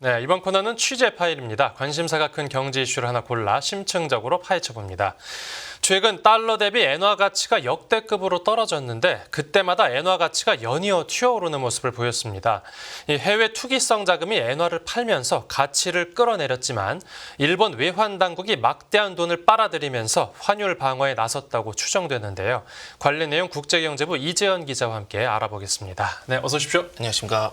네, 이번 코너는 취재 파일입니다. 관심사가 큰 경제 이슈를 하나 골라 심층적으로 파헤쳐봅니다. 최근 달러 대비 엔화 가치가 역대급으로 떨어졌는데 그때마다 엔화 가치가 연이어 튀어오르는 모습을 보였습니다. 이 해외 투기성 자금이 엔화를 팔면서 가치를 끌어내렸지만 일본 외환 당국이 막대한 돈을 빨아들이면서 환율 방어에 나섰다고 추정되는데요. 관련 내용 국제경제부 이재현 기자와 함께 알아보겠습니다. 네, 어서 오십시오. 안녕하십니까.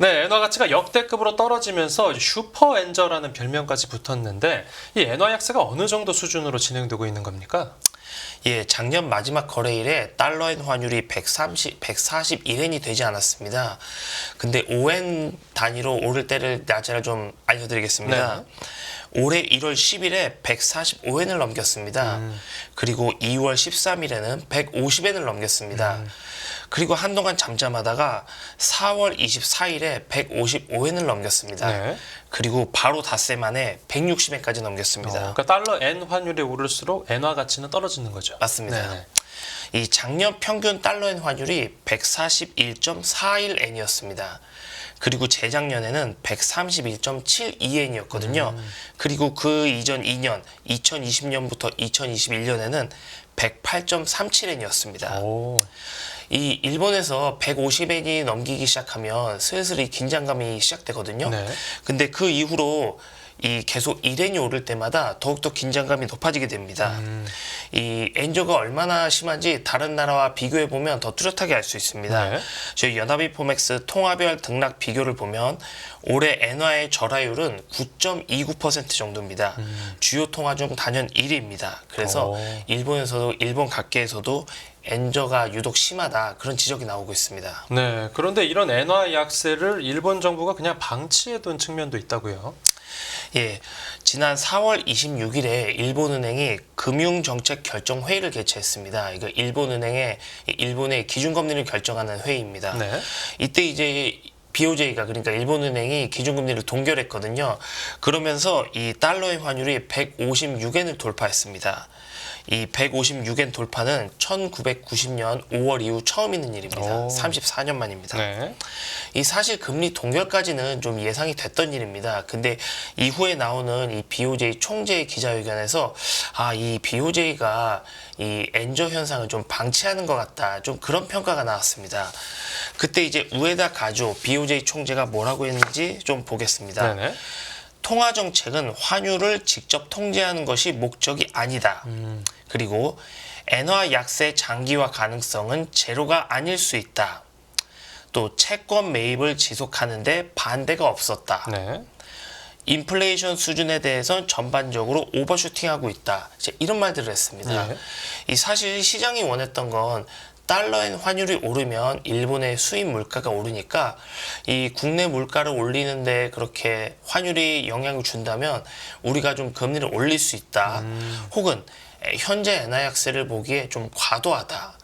네, 엔화 가치가 역대급으로 떨어지면서 슈퍼 엔저라는 별명까지 붙었는데 이 엔화 약세가 어느 정도 수준으로 진행되고 있는 겁니까? 예, 작년 마지막 거래일에 달러엔 환율이 141엔이 되지 않았습니다. 근데 5엔 단위로 오를 때를 날짜를 좀 알려드리겠습니다. 네. 올해 1월 10일에 145엔을 넘겼습니다. 그리고 2월 13일에는 150엔을 넘겼습니다. 그리고 한동안 잠잠하다가 4월 24일에 155엔을 넘겼습니다. 네. 그리고 바로 닷새 만에 160엔까지 넘겼습니다. 그러니까 달러 엔 환율이 오를수록 엔화 가치는 떨어지는 거죠. 맞습니다. 네네. 이 작년 평균 달러엔 환율이 141.41엔이었습니다. 그리고 재작년에는 131.72엔이었거든요. 그리고 그 이전 2년, 2020년부터 2021년에는 108.37엔이었습니다. 오. 이 일본에서 150엔이 넘기기 시작하면 슬슬 이 긴장감이 시작되거든요. 네. 근데 그 이후로 이 계속 1엔이 오를 때마다 더욱더 긴장감이 높아지게 됩니다. 이 엔저가 얼마나 심한지 다른 나라와 비교해 보면 더 뚜렷하게 알 수 있습니다. 네. 저희 연합인포맥스 통화별 등락 비교를 보면 올해 엔화의 절하율은 9.29% 정도입니다. 주요 통화 중 단연 1위입니다. 그래서 일본에서도 일본 각계에서도 엔저가 유독 심하다 그런 지적이 나오고 있습니다. 네. 그런데 이런 엔화 약세를 일본 정부가 그냥 방치해둔 측면도 있다고요. 예, 지난 4월 26일에 일본은행이 금융정책결정회의를 개최했습니다. 이거 일본의 기준금리를 결정하는 회의입니다. 네. 이때 이제 BOJ가 그러니까 일본은행이 기준금리를 동결했거든요. 그러면서 이 달러의 환율이 156엔을 돌파했습니다. 이 156엔 돌파는 1990년 5월 이후 처음 있는 일입니다. 34년 만입니다. 네. 이 사실 금리 동결까지는 좀 예상이 됐던 일입니다. 근데 이후에 나오는 이 BOJ 총재 기자회견에서 이 BOJ가 이 엔저 현상을 좀 방치하는 것 같다. 좀 그런 평가가 나왔습니다. 그때 이제 우에다 가조 BOJ 총재가 뭐라고 했는지 좀 보겠습니다. 네네. 통화 정책은 환율을 직접 통제하는 것이 목적이 아니다. 그리고 엔화 약세 장기화 가능성은 제로가 아닐 수 있다. 또 채권 매입을 지속하는데 반대가 없었다. 네. 인플레이션 수준에 대해서는 전반적으로 오버슈팅하고 있다. 이런 말들을 했습니다. 네. 이 사실 시장이 원했던 건 달러엔 환율이 오르면 일본의 수입 물가가 오르니까 이 국내 물가를 올리는데 그렇게 환율이 영향을 준다면 우리가 좀 금리를 올릴 수 있다. 혹은 현재 엔화 약세를 보기에 좀 과도하다.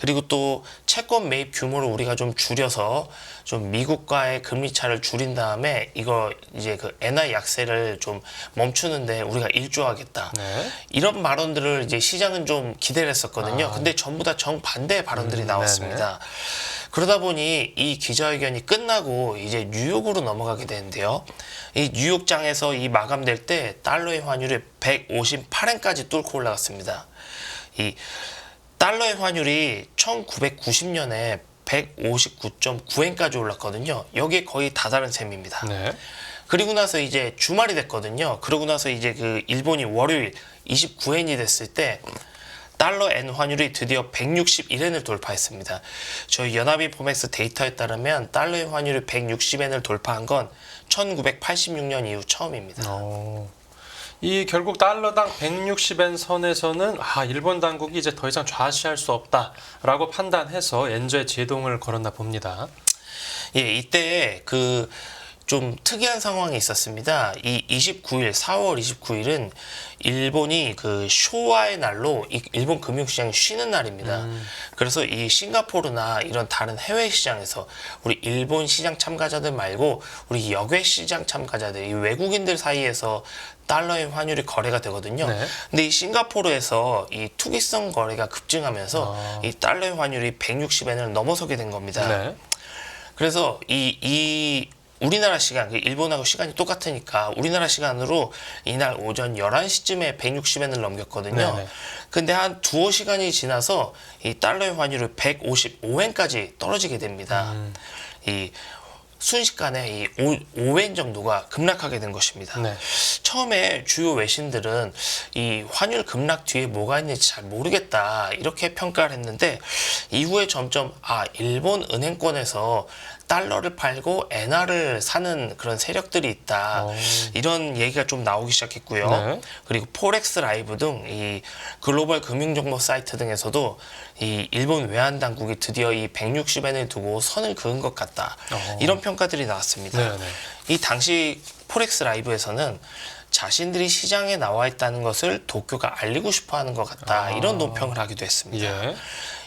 그리고 또 채권 매입 규모를 우리가 좀 줄여서 좀 미국과의 금리 차를 줄인 다음에 이거 이제 그 엔화 약세를 좀 멈추는데 우리가 일조하겠다. 네. 이런 발언들을 이제 시장은 좀 기대를 했었거든요. 근데 전부 다 정반대의 발언들이 나왔습니다. 그러다 보니 이 기자회견이 끝나고 이제 뉴욕으로 넘어가게 되는데요. 이 뉴욕장에서 이 마감될 때 달러의 환율이 158엔까지 뚫고 올라갔습니다. 이 달러의 환율이 1990년에 159.9엔까지 올랐거든요. 여기에 거의 다다른 셈입니다. 네. 그리고 나서 이제 주말이 됐거든요. 그러고 나서 이제 그 일본이 월요일 29엔이 됐을 때 달러 엔 환율이 드디어 161엔을 돌파했습니다. 저희 연합인포맥스 데이터에 따르면 달러의 환율이 160엔을 돌파한 건 1986년 이후 처음입니다. 이 결국 달러당 160엔 선에서는 일본 당국이 이제 더 이상 좌시할 수 없다라고 판단해서 엔저에 제동을 걸었나 봅니다. 예, 이때 그 좀 특이한 상황이 있었습니다. 이 4월 29일은 일본이 그 쇼와의 날로 일본 금융시장이 쉬는 날입니다. 그래서 이 싱가포르나 이런 다른 해외 시장에서 우리 일본 시장 참가자들 말고 우리 역외 시장 참가자들, 이 외국인들 사이에서 달러의 환율이 거래가 되거든요. 네. 근데 이 싱가포르에서 이 투기성 거래가 급증하면서 이 달러의 환율이 160엔을 넘어서게 된 겁니다. 네. 그래서 이 우리나라 시간, 일본하고 시간이 똑같으니까 우리나라 시간으로 이날 오전 11시쯤에 160엔을 넘겼거든요. 네네. 근데 한 두어 시간이 지나서 이 달러의 환율이 155엔까지 떨어지게 됩니다. 이 순식간에 이 5엔 정도가 급락하게 된 것입니다. 네. 처음에 주요 외신들은 이 환율 급락 뒤에 뭐가 있는지 잘 모르겠다 이렇게 평가를 했는데 이후에 점점 일본 은행권에서 달러를 팔고 엔화를 사는 그런 세력들이 있다. 이런 얘기가 좀 나오기 시작했고요. 네. 그리고 포렉스 라이브 등 이 글로벌 금융정보 사이트 등에서도 이 일본 외환 당국이 드디어 이 160엔을 두고 선을 그은 것 같다. 이런 평가들이 나왔습니다. 네네. 이 당시 포렉스 라이브에서는 자신들이 시장에 나와 있다는 것을 도쿄가 알리고 싶어하는 것 같다. 이런 논평을 하기도 했습니다. 예.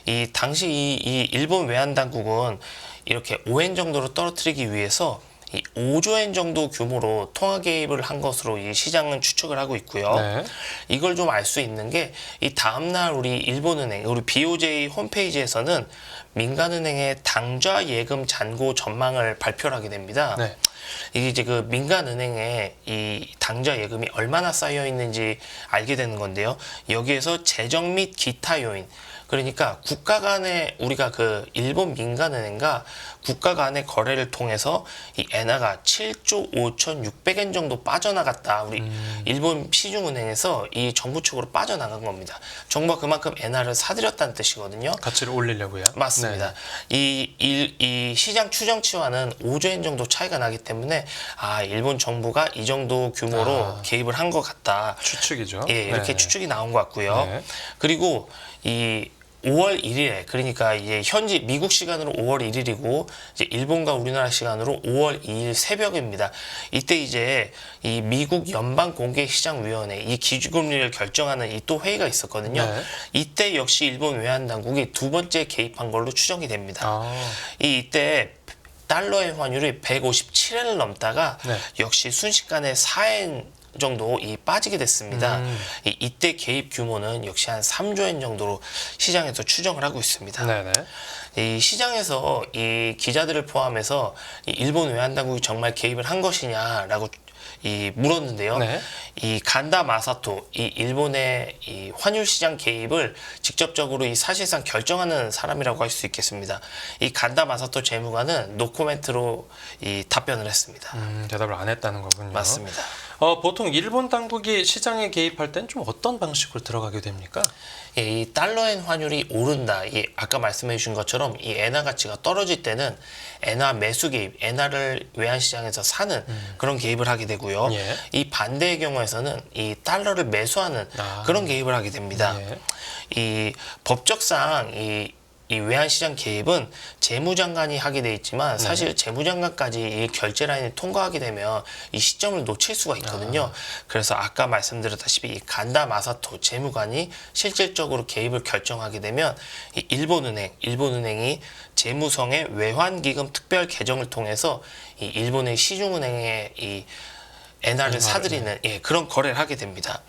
이 당시 이 일본 외환 당국은 이렇게 5엔 정도로 떨어뜨리기 위해서 이 5조엔 정도 규모로 통화 개입을 한 것으로 이 시장은 추측을 하고 있고요. 네. 이걸 좀 알 수 있는 게 이 다음날 우리 일본은행, 우리 BOJ 홈페이지에서는 민간은행의 당좌 예금 잔고 전망을 발표를 하게 됩니다. 네. 이게 이제 그 민간은행에 이 당좌 예금이 얼마나 쌓여 있는지 알게 되는 건데요. 여기에서 재정 및 기타 요인, 그러니까 국가 간의 우리가 그 일본 민간은행과 국가 간의 거래를 통해서 이 엔화가 7조 5,600엔 정도 빠져나갔다. 우리 일본 시중은행에서 이 정부 측으로 빠져나간 겁니다. 정부가 그만큼 엔화를 사들였다는 뜻이거든요. 가치를 올리려고요. 맞습니다. 이 시장 추정치와는 5조엔 정도 차이가 나기 때문에 일본 정부가 이 정도 규모로 개입을 한 것 같다. 추측이죠. 예, 이렇게 네. 추측이 나온 것 같고요. 네. 그리고 이 5월 1일에 그러니까 이제 현지 미국 시간으로 5월 1일이고 이제 일본과 우리나라 시간으로 5월 2일 새벽입니다. 이때 이제 이 미국 연방 공개 시장 위원회 이 기준금리를 결정하는 이 또 회의가 있었거든요. 네. 이때 역시 일본 외환 당국이 두 번째 개입한 걸로 추정이 됩니다. 이때 달러의 환율이 157엔을 넘다가 네. 역시 순식간에 4엔 정도 빠지게 됐습니다. 이때 개입 규모는 역시 한 3조엔 정도로 시장에서 추정을 하고 있습니다. 네네. 이 시장에서 이 기자들을 포함해서 이 일본 외환 당국이 정말 개입을 한 것이냐라고 물었는데요. 네. 이 간다 마사토, 이 일본의 이 환율 시장 개입을 직접적으로 이 사실상 결정하는 사람이라고 할 수 있겠습니다. 이 간다 마사토 재무관은 노코멘트로 이 답변을 했습니다. 대답을 안 했다는 거군요. 맞습니다. 보통 일본 당국이 시장에 개입할 땐 좀 어떤 방식으로 들어가게 됩니까? 예, 이 달러엔 환율이 오른다. 아까 말씀해 주신 것처럼 이 엔화 가치가 떨어질 때는 엔화 매수 개입, 엔화를 외환 시장에서 사는 그런 개입을 하게 되고요. 예. 이 반대의 경우에서는 이 달러를 매수하는 그런 개입을 하게 됩니다. 예. 이 법적상 이 외환시장 개입은 재무장관이 하게 돼 있지만 사실 재무장관까지 이 결제 라인을 통과하게 되면 이 시점을 놓칠 수가 있거든요. 그래서 아까 말씀드렸다시피 이 간다 마사토 재무관이 실질적으로 개입을 결정하게 되면 이 일본은행이 재무성의 외환기금 특별 개정을 통해서 이 일본의 시중은행에 이 엔화를 사들이는 그런 거래를 하게 됩니다.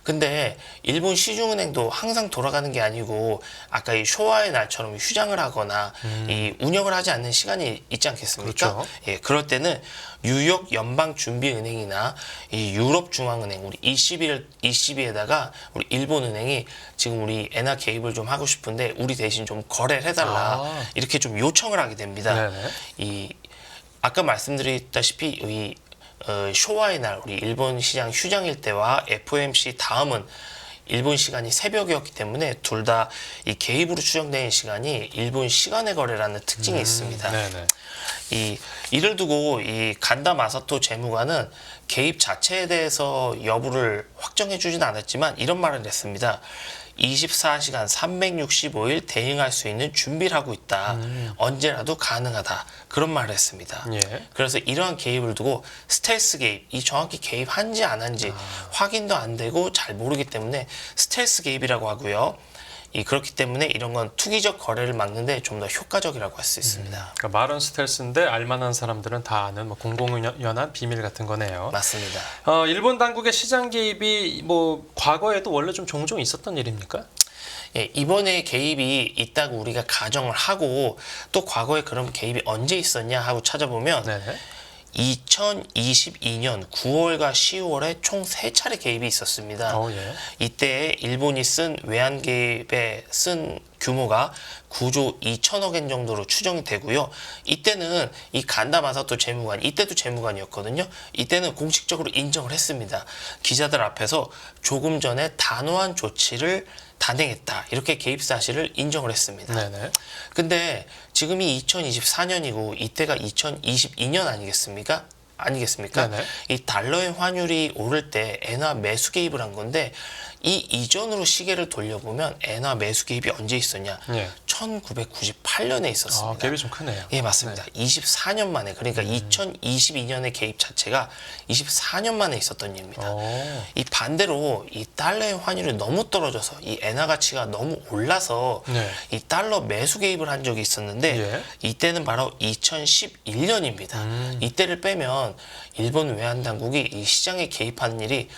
근데 일본 시중은행도 항상 돌아가는 게 아니고 아까 이 쇼와의 날처럼 휴장을 하거나 이 운영을 하지 않는 시간이 있지 않겠습니까? 그렇죠. 예, 그럴 때는 뉴욕 연방준비은행이나 이 유럽중앙은행 우리 ECB에다가 우리 일본은행이 지금 우리 엔화 개입을 좀 하고 싶은데 우리 대신 좀 거래를 해달라 이렇게 좀 요청을 하게 됩니다. 네네. 아까 말씀드렸다시피 이 쇼와의 날 우리 일본 시장 휴장일 때와 FOMC 다음은 일본 시간이 새벽이었기 때문에 둘 다 이 개입으로 추정되는 시간이 일본 시간의 거래라는 특징이 있습니다. 네네. 이를 두고 이 간다 마사토 재무관은 개입 자체에 대해서 여부를 확정해 주진 않았지만 이런 말을 했습니다. 24시간 365일 대응할 수 있는 준비를 하고 있다. 언제라도 가능하다. 그런 말을 했습니다. 예. 그래서 이러한 개입을 두고 스텔스 개입, 이 정확히 개입한지 안 한지 확인도 안 되고 잘 모르기 때문에 스텔스 개입이라고 하고요. 그렇기 때문에 이런 건 투기적 거래를 막는데 좀 더 효과적이라고 할 수 있습니다. 그러니까 말은 스텔스인데 알만한 사람들은 다 아는 공공연한 비밀 같은 거네요. 맞습니다. 일본 당국의 시장 개입이 과거에도 원래 좀 종종 있었던 일입니까? 예, 이번에 개입이 있다고 우리가 가정을 하고 또 과거에 그런 개입이 언제 있었냐 하고 찾아보면 네네. 2022년 9월과 10월에 총 3차례 개입이 있었습니다. 예. 이때 일본이 쓴 외환 개입에 쓴 규모가 9조 2천억 엔 정도로 추정이 되고요. 이때는 이 간다 마사토 재무관, 이때도 재무관이었거든요. 이때는 공식적으로 인정을 했습니다. 기자들 앞에서 조금 전에 단호한 조치를 단행했다. 이렇게 개입 사실을 인정을 했습니다. 네네. 근데 지금이 2024년이고 이때가 2022년 아니겠습니까? 네네. 이 달러의 환율이 오를 때 엔화 매수 개입을 한 건데 이 이전으로 시계를 돌려보면 엔화 매수 개입이 언제 있었냐? 예. 1998년에 있었습니다. 갭이 좀 크네요. 예, 맞습니다. 24년 만에, 그러니까 2022년의 개입 자체가 24년 만에 있었던 일입니다. 이 반대로 이 달러의 환율이 너무 떨어져서 이 엔화 가치가 너무 올라서 네. 이 달러 매수 개입을 한 적이 있었는데 예. 이때는 바로 2011년입니다. 이때를 빼면 일본 외환 당국이 이 시장에 개입하는 일이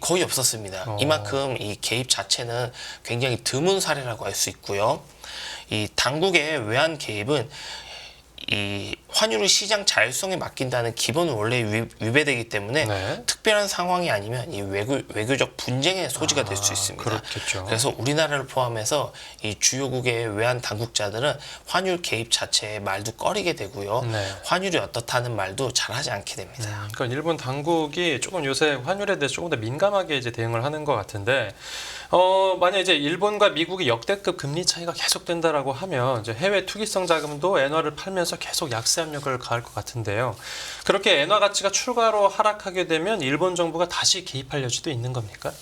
거의 없었습니다. 이만큼 이 개입 자체는 굉장히 드문 사례라고 할 수 있고요. 이 당국의 외환 개입은 이 환율의 시장 자율성에 맡긴다는 기본은 원래 위배되기 때문에 네. 특별한 상황이 아니면 이 외교적 분쟁의 소지가 될 수 있습니다. 그렇겠죠. 그래서 우리나라를 포함해서 이 주요국의 외환 당국자들은 환율 개입 자체에 말도 꺼리게 되고요. 네. 환율이 어떻다는 말도 잘하지 않게 됩니다. 그러니까 일본 당국이 조금 요새 환율에 대해서 조금 더 민감하게 이제 대응을 하는 것 같은데, 만약 이제 일본과 미국이 역대급 금리 차이가 계속된다라고 하면 이제 해외 투기성 자금도 엔화를 팔면서 계속 약세 압력을 가할 것 같은데요. 그렇게 엔화 가치가 추가로 하락하게 되면 일본 정부가 다시 개입할 여지도 있는 겁니까?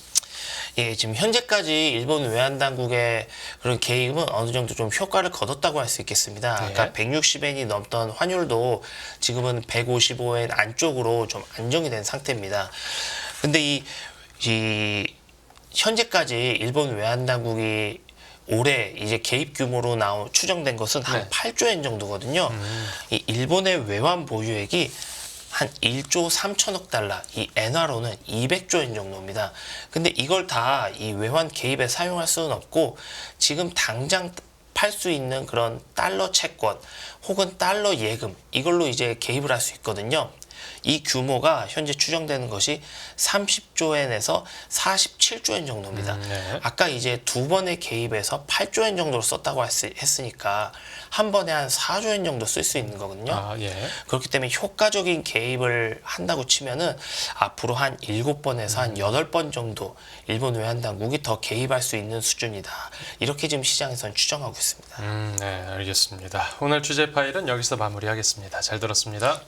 예, 지금 현재까지 일본 외환 당국의 그런 개입은 어느 정도 좀 효과를 거뒀다고 할 수 있겠습니다. 네. 아까 160엔이 넘던 환율도 지금은 155엔 안쪽으로 좀 안정이 된 상태입니다. 근데 이 현재까지 일본 외환 당국이 올해 이제 개입 규모로 추정된 것은 한 네. 8조 엔 정도거든요. 이 일본의 외환 보유액이 한 1조 3천억 달러, 이 엔화로는 200조 엔 정도입니다. 근데 이걸 다 이 외환 개입에 사용할 수는 없고 지금 당장 팔 수 있는 그런 달러 채권 혹은 달러 예금 이걸로 이제 개입을 할 수 있거든요. 이 규모가 현재 추정되는 것이 30조 엔에서 47조 엔 정도입니다. 네. 아까 이제 두 번의 개입에서 8조 엔 정도로 썼다고 했으니까 한 번에 한 4조 엔 정도 쓸 수 있는 거거든요. 예. 그렇기 때문에 효과적인 개입을 한다고 치면은 앞으로 한 7번에서 한 8번 정도 일본 외환 당국이 더 개입할 수 있는 수준이다. 이렇게 지금 시장에서는 추정하고 있습니다. 네, 알겠습니다. 오늘 주제 파일은 여기서 마무리하겠습니다. 잘 들었습니다.